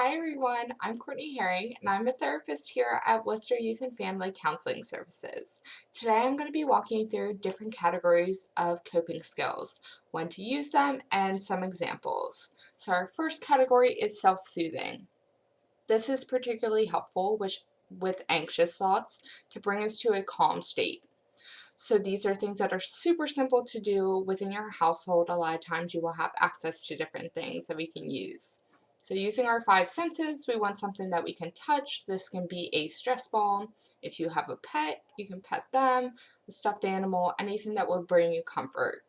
Hi everyone, I'm Courtney Herring and I'm a therapist here at Worcester Youth and Family Counseling Services. Today I'm going to be walking you through different categories of coping skills, when to use them, and some examples. So our first category is self-soothing. This is particularly helpful with anxious thoughts to bring us to a calm state. So these are things that are super simple to do within your household. A lot of times you will have access to different things that we can use. So using our five senses, we want something that we can touch. This can be a stress ball. If you have a pet, you can pet them, a stuffed animal, anything that will bring you comfort.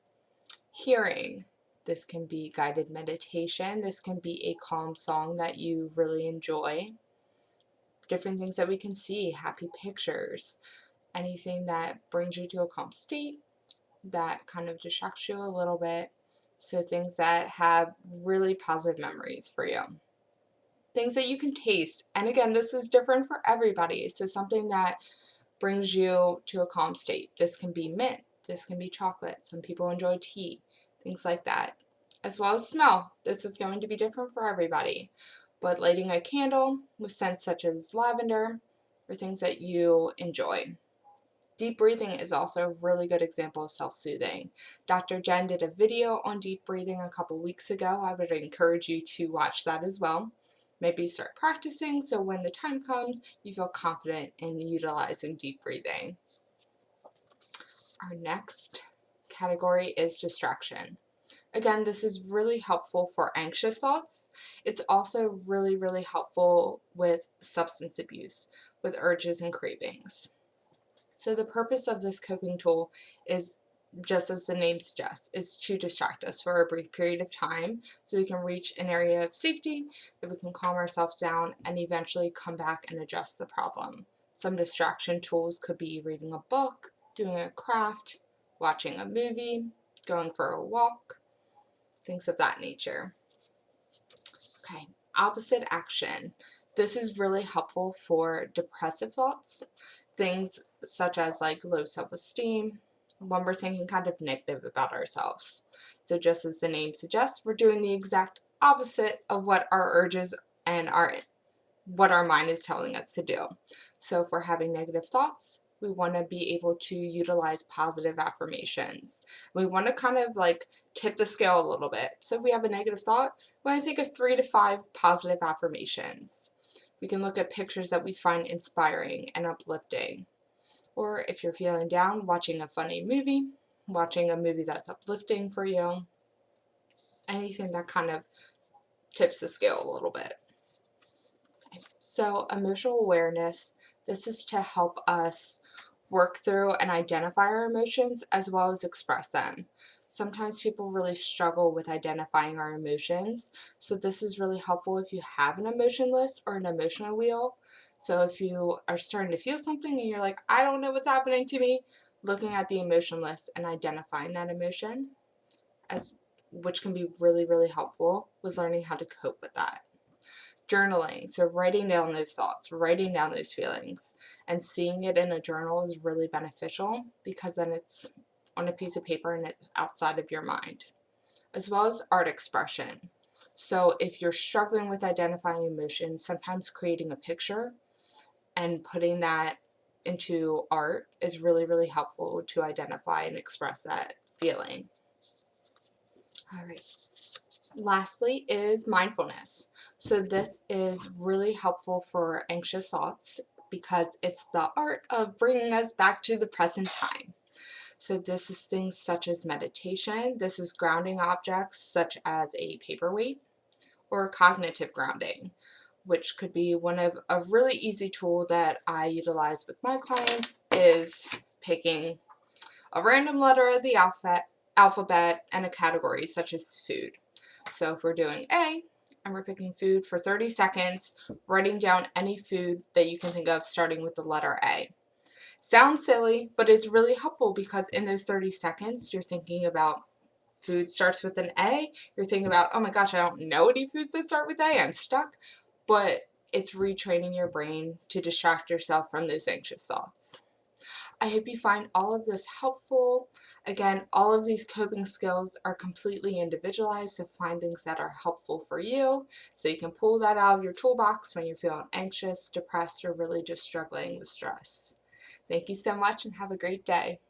Hearing. This can be guided meditation. This can be a calm song that you really enjoy. Different things that we can see, happy pictures, anything that brings you to a calm state, that kind of distracts you a little bit. So things that have really positive memories for you. Things that you can taste. And again, this is different for everybody. So something that brings you to a calm state. This can be mint. This can be chocolate. Some people enjoy tea. Things like that. As well as smell. This is going to be different for everybody. But lighting a candle with scents such as lavender or things that you enjoy. Deep breathing is also a really good example of self-soothing. Dr. Jen did a video on deep breathing a couple weeks ago. I would encourage you to watch that as well. Maybe start practicing so when the time comes, you feel confident in utilizing deep breathing. Our next category is distraction. Again, this is really helpful for anxious thoughts. It's also really helpful with substance abuse, with urges and cravings. So the purpose of this coping tool is, just as the name suggests, is to distract us for a brief period of time so we can reach an area of safety, that we can calm ourselves down and eventually come back and address the problem. Some distraction tools could be reading a book, doing a craft, watching a movie, going for a walk, things of that nature. Okay, opposite action. This is really helpful for depressive thoughts, things such as like low self-esteem, when we're thinking kind of negative about ourselves. So just as the name suggests, we're doing the exact opposite of what our urges and what our mind is telling us to do. So if we're having negative thoughts, we want to be able to utilize positive affirmations. We want to kind of like tip the scale a little bit. So if we have a negative thought, we want to think of 3 to 5 positive affirmations. We can look at pictures that we find inspiring and uplifting. Or if you're feeling down, watching a funny movie, watching a movie that's uplifting for you. Anything that kind of tips the scale a little bit. So emotional awareness, this is to help us work through and identify our emotions as well as express them. Sometimes people really struggle with identifying our emotions, so this is really helpful if you have an emotion list or an emotional wheel. So if you are starting to feel something and you're like, I don't know what's happening to me, looking at the emotion list and identifying that emotion, which can be really helpful with learning how to cope with that. Journaling, so writing down those thoughts, writing down those feelings, and seeing it in a journal is really beneficial because then it's on a piece of paper and it's outside of your mind. As well as art expression. So if you're struggling with identifying emotions, sometimes creating a picture and putting that into art is really helpful to identify and express that feeling. All right. Lastly is mindfulness. So this is really helpful for anxious thoughts because it's the art of bringing us back to the present time. So this is things such as meditation. This is grounding objects such as a paperweight, or cognitive grounding, which could be one of a really easy tool that I utilize with my clients is picking a random letter of the alphabet and a category such as food. So if we're doing A, and we're picking food for 30 seconds, writing down any food that you can think of starting with the letter A. Sounds silly, but it's really helpful because in those 30 seconds, you're thinking about food starts with an A. You're thinking about, oh my gosh, I don't know any foods that start with A. I'm stuck. But it's retraining your brain to distract yourself from those anxious thoughts. I hope you find all of this helpful. Again, all of these coping skills are completely individualized, so find things that are helpful for you so you can pull that out of your toolbox when you're feeling anxious, depressed, or really just struggling with stress. Thank you so much and have a great day.